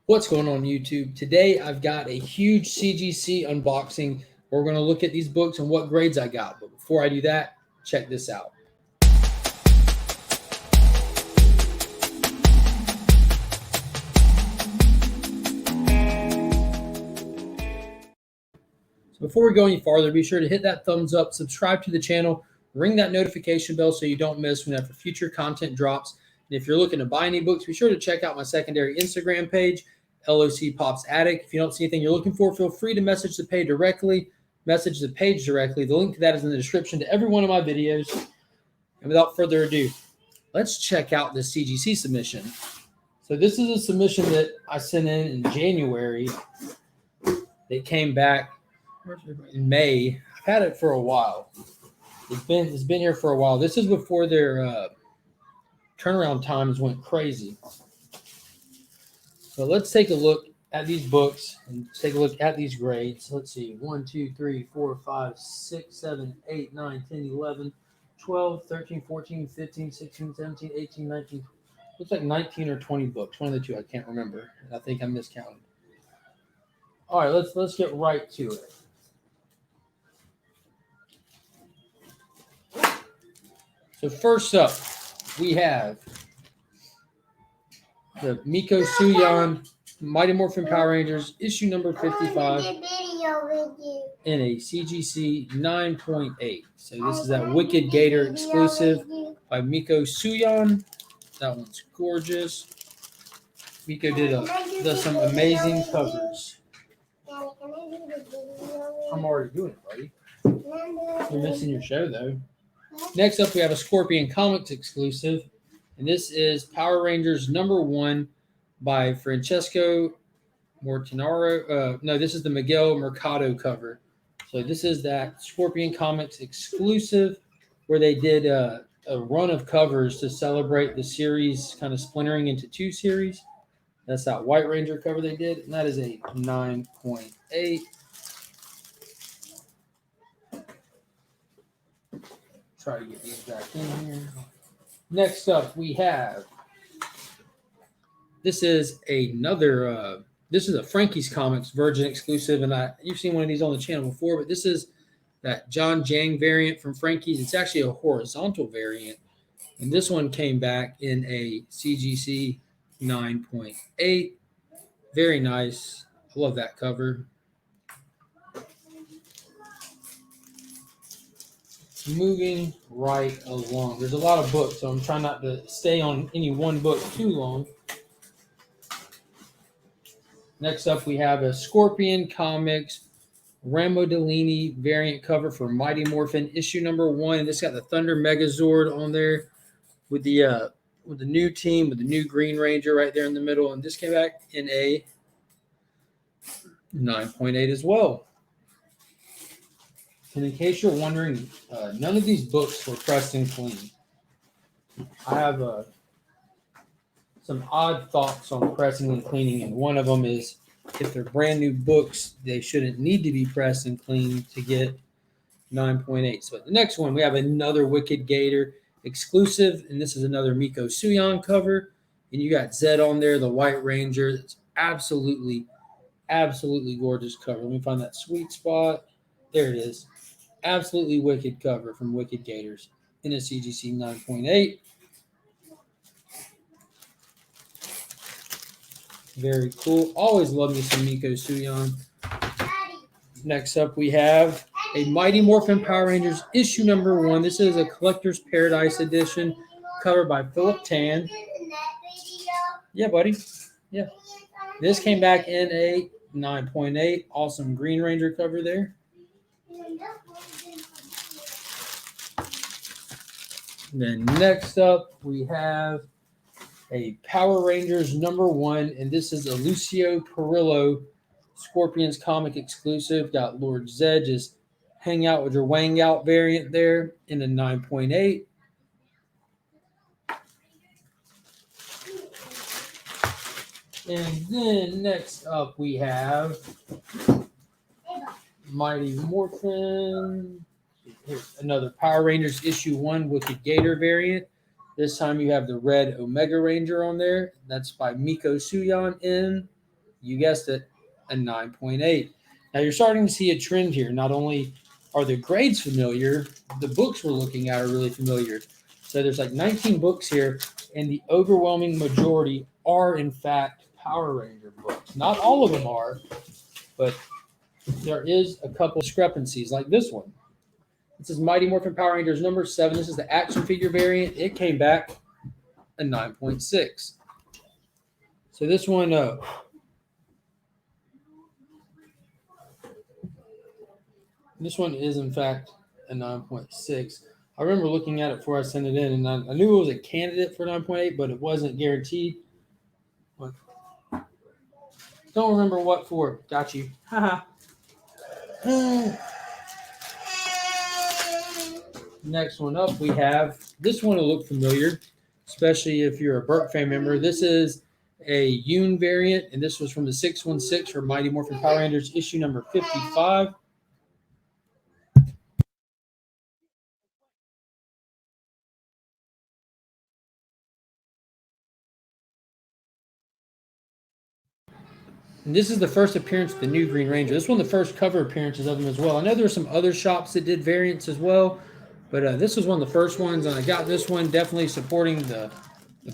What's going on YouTube? Today I've got a huge CGC unboxing. We're going to look at these books and what grades I got. But before I do that, check this out. So before we go any farther, be sure to hit that thumbs up, subscribe to the channel, ring that notification bell so you don't miss whenever future content drops. And if you're looking to buy any books, be sure to check out my secondary Instagram page, LOC Pops Attic. If you don't see anything you're looking for, feel free to message the page directly. The link to that is in the description to every one of my videos. And without further ado, let's check out this CGC submission. So this is a submission that I sent in January. They came back in May. I've had it for a while. It's been here for a while. This is before their turnaround times went crazy. So let's take a look at these books and take a look at these grades. Let's see. 1, 2, 3, 4, 5, 6, 7, 8, 9, 10, 11, 12, 13, 14, 15, 16, 17, 18, 19. Looks like 19 or 20 books. One of the two. I can't remember. I think I miscounted. All right, let's get right to it. So first up, we have the Miko Suyan Mighty Morphin Power Rangers issue number 55 in a CGC 9.8. So this is that Wicked Gator exclusive by Miko Suyan. That one's gorgeous. Miko does some amazing covers. I'm already doing it, buddy. You're missing your show though. Next up, we have a Scorpion Comics exclusive, and this is Power Rangers number 1 by Francesco Mortinaro. No, this is the Miguel Mercado cover. So this is that Scorpion Comics exclusive where they did a run of covers to celebrate the series kind of splintering into 2 series. That's that White Ranger cover they did, and that is a 9.8. Try to get these back in here. Next up, we have this is a Frankie's Comics Virgin exclusive, and you've seen one of these on the channel before, but this is that John Jang variant from Frankie's. It's actually a horizontal variant, and this one came back in a CGC 9.8. Very nice. I love that cover. Moving right along. There's a lot of books, so I'm trying not to stay on any one book too long. Next up, we have a Scorpion Comics Ramo Delaney variant cover for Mighty Morphin issue number 1. And this got the Thunder Megazord on there with the new team, with the new Green Ranger right there in the middle. And this came back in a 9.8 as well. And in case you're wondering, none of these books were pressed and clean. I have some odd thoughts on pressing and cleaning, and one of them is if they're brand new books, they shouldn't need to be pressed and cleaned to get 9.8. So the next one, we have another Wicked Gator exclusive, and this is another Miko Suyan cover, and you got Zed on there, the White Ranger. It's absolutely gorgeous cover. Let me find that sweet spot. There it is. Absolutely wicked cover from Wicked Gators in a CGC 9.8. Very cool. Always love me some Miko Suyan. Next up, we have a Mighty Morphin Power Rangers issue number 1. This is a Collector's Paradise edition covered by Philip Tan. Yeah, buddy. Yeah. This came back in a 9.8. Awesome Green Ranger cover there. Then next up, we have a Power Rangers number 1, and this is a Lucio Perillo Scorpions comic exclusive. Got Lord Zed just hang out with your Wang Out variant there in a 9.8. And then next up, we have Mighty Morphin. Here's another Power Rangers issue 1 Wicked Gator variant. This time you have the red Omega Ranger on there. That's by Miko Suyan in You guessed it, a 9.8. Now you're starting to see a trend here. Not only are the grades familiar, the books we're looking at are really familiar. So there's like 19 books here, and the overwhelming majority are in fact Power Ranger books. Not all of them are, but there is a couple discrepancies, like this one. This is Mighty Morphin Power Rangers number 7. This is the action figure variant. It came back a 9.6. So this one, is in fact a 9.6. I remember looking at it before I sent it in, and I knew it was a candidate for 9.8, but it wasn't guaranteed. But don't remember what for. Got you. Haha. Next one up, we have this one will look familiar, especially if you're a Burke fan member. This is a Yoon variant, and this was from the 616 for Mighty Morphin Power Rangers issue number 55. And this is the first appearance of the new Green Ranger. This is one of the first cover appearances of him as well. I know there were some other shops that did variants as well, but this was one of the first ones, and I got this one definitely supporting the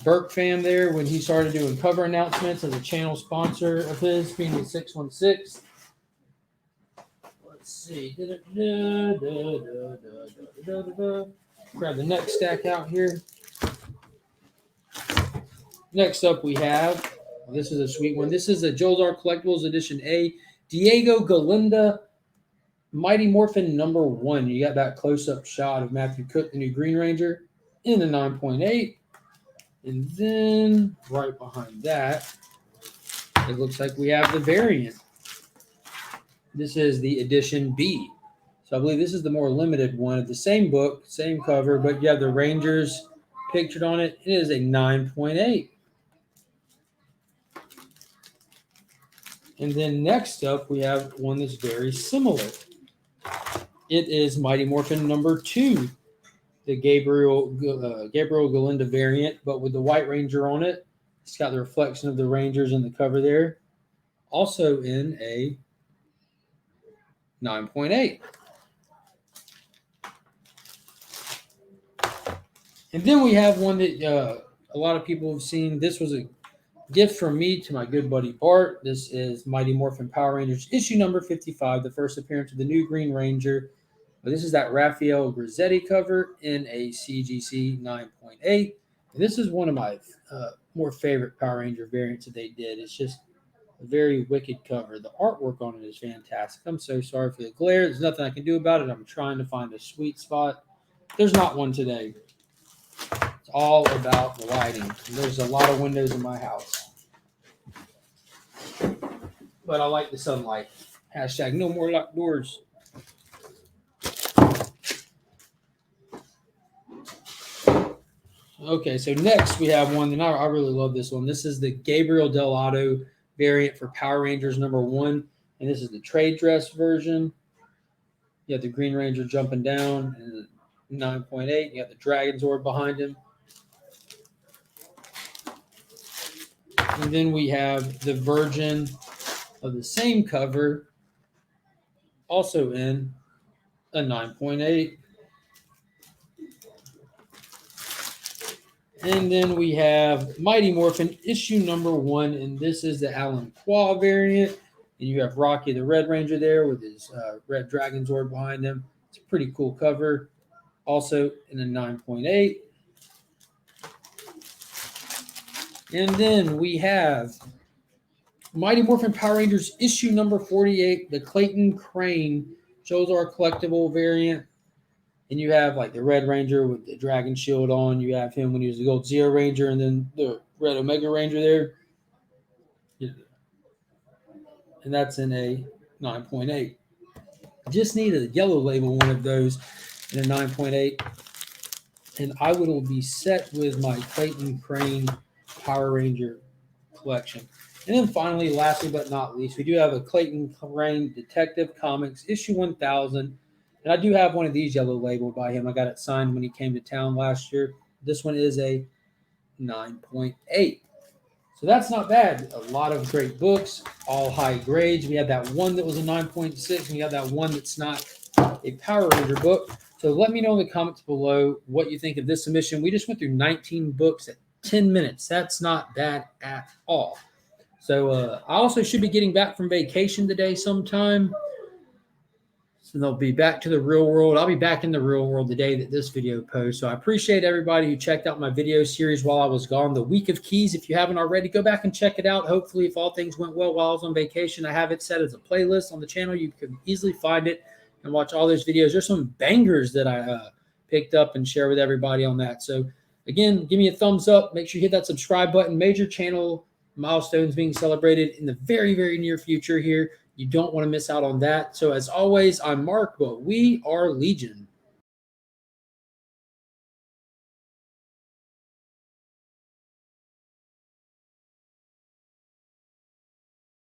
Burke fam there when he started doing cover announcements as a channel sponsor of his, being the 616. Let's see. Grab the next stack out here. Next up, we have, this is a sweet one. This is a Jolzar Collectibles Edition A, Diego Galinda, Mighty Morphin number 1. You got that close-up shot of Matthew Cook, the new Green Ranger, in a 9.8. And then right behind that, it looks like we have the variant. This is the Edition B. So I believe this is the more limited one of the same book, same cover, but you have the Rangers pictured on it. It is a 9.8. And then next up, we have one that's very similar. It is Mighty Morphin number 2, the Gabriel Galinda variant, but with the White Ranger on it. It's got the reflection of the Rangers in the cover there. Also in a 9.8. And then we have one that a lot of people have seen. This was a gift from me to my good buddy Bart. This is Mighty Morphin Power Rangers issue number 55, the first appearance of the new Green Ranger. But this is that Raphael Grizzetti cover in a CGC 9.8. And this is one of my more favorite Power Ranger variants that they did. It's just a very wicked cover. The artwork on it is fantastic. I'm so sorry for the glare. There's nothing I can do about it. I'm trying to find a sweet spot. There's not one today. It's all about the lighting. And there's a lot of windows in my house. But I like the sunlight. Hashtag no more locked doors. Okay, so next we have one, and I really love this one. This is the Gabriel Delato variant for Power Rangers number 1, and this is the trade dress version. You have the Green Ranger jumping down, and 9.8. You got the Dragon Zord behind him. And then we have the version of the same cover, also in a 9.8. And then we have Mighty Morphin issue number 1, and this is the Alan Qua variant. And you have Rocky the Red Ranger there with his red Dragon Zord behind him. It's a pretty cool cover. Also in a 9.8. And then we have Mighty Morphin Power Rangers issue number 48, the Clayton Crane Jolzar collectible variant. And you have like the Red Ranger with the Dragon Shield on. You have him when he was the Gold Zero Ranger, and then the Red Omega Ranger there. And that's in a 9.8. Just need a yellow label one of those in a 9.8. And I will be set with my Clayton Crane Power Ranger collection. And then finally, lastly but not least, we do have a Clayton Crane Detective Comics issue 1000. And I do have one of these yellow labeled by him. I got it signed when he came to town last year. This one is a 9.8. So that's not bad. A lot of great books, all high grades. We had that one that was a 9.6, and we had that one that's not a Power Ranger book. So let me know in the comments below what you think of this submission. We just went through 19 books at 10 minutes. That's not bad at all. So I also should be getting back from vacation today sometime. So they'll be back to the real world. I'll be back in the real world the day that this video posts. So I appreciate everybody who checked out my video series while I was gone. The Week of Keys, if you haven't already, go back and check it out. Hopefully, if all things went well while I was on vacation, I have it set as a playlist on the channel. You can easily find it and watch all those videos. There's some bangers that I picked up and share with everybody on that. So again, give me a thumbs up. Make sure you hit that subscribe button. Major channel milestones being celebrated in the very, very near future here. You don't want to miss out on that. So as always, I'm Mark, but we are Legion.